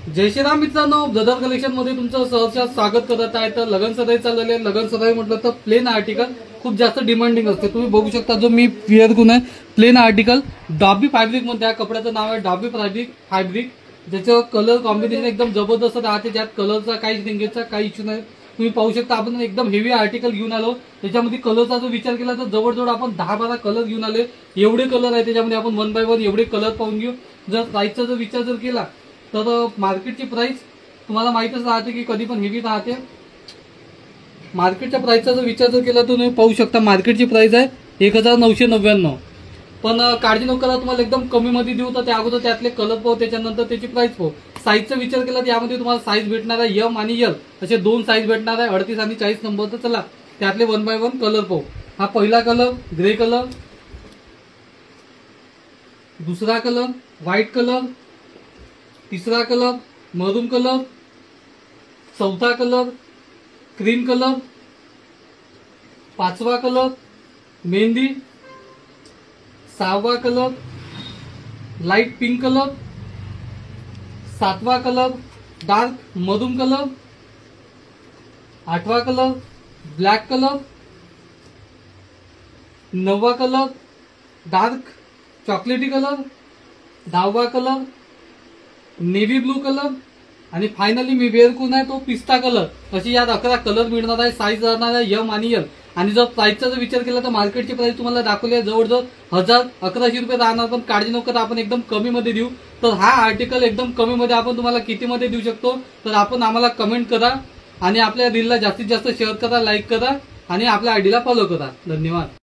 जय श्रीराम मित्रांनो, brother collection मध्ये तुमचं सहर्ष स्वागत करत आहे। तर लगन सदाई चाललेले लगन सदाई म्हटलं तर प्लेन आर्टिकल खूप जास्त डिमांडिंग असते। तुम्ही बघू शकता जो मी वेअर करून आहे प्लेन आर्टिकल डॉबी फॅब्रिक मध्ये, कपड्याचं नाव आहे डॉबी फॅब्रिक ज्याचं कलर कॉम्बिनेशन एकदम जबरदस्त राहते। ज्यात कलरचा काही रिंगेटचा काही इश्यू नाही। तुम्ही पाहू शकता आपण एकदम हेवी आर्टिकल घेऊन आलो। त्याच्यामध्ये कलरचा जो विचार केला तर जवळजवळ आपण 10-12 कलर घेऊन आले। एवढे कलर आहे त्याच्यामध्ये, आपण 1 बाय 1 एवढे कलर पाहून घेऊ। जर प्राइसचा जर विचार जर केला तर मार्केटची प्राइस तुम्हाला माहितच राहते की कधी पण हेवी राहते। मार्केटच्या प्राइसचा जर विचार जर केला तर तुम्ही पाहू शकता मार्केटची प्राइस आहे 1999, पण काळजी नको करा, तुम्हाला एकदम कमी मध्ये देऊ। तर त्या अगोदर त्यातले कलर पाहू, त्याच्यानंतर त्याची प्राइस पाहू। साईजचा विचार केला तर यामध्ये तुम्हाला साईज भेटणार आहे एम आणि एल असे 2 साईज भेटणार आहे, 38 आणि 40 नंबर। तर चला त्यातले 1 बाय 1 कलर पाहू। हा पहिला कलर ग्रे कलर, दुसरा कलर व्हाइट कलर, तिसरा कलर मरून कलर, चौथा कलर क्रीम कलर, पाचवा कलर मेहंदी, सहावा कलर लाइट पिंक कलर, सातवा कलर डार्क मरून कलर, आठवा कलर ब्लैक कलर, नववा कलर डार्क चॉकलेटी कलर, 10वा कलर नेव्ही ब्लू कलर आणि फायनली मी वेअर करून आहे तो पिस्ता कलर। अशी यात 11 कलर मिळणार आहे। साईज राहणार आहे एम आणि एल। आणि जर प्राइसचा जर विचार केला तर मार्केटची प्राइस तुम्हाला दाखवली आहे जवळजवळ 1000-1100 रुपये राहणार, पण काळजी नको करा, आपण एकदम कमी मध्ये देऊ। तर हा आर्टिकल एकदम कमी मध्ये आपण तुम्हाला किती मध्ये देऊ शकतो तर आपण आम्हाला कमेंट करा आणि आपल्या रीलला जास्तीत जास्त शेअर करा, लाईक करा आणि आपल्या आयडीला फॉलो करा। धन्यवाद।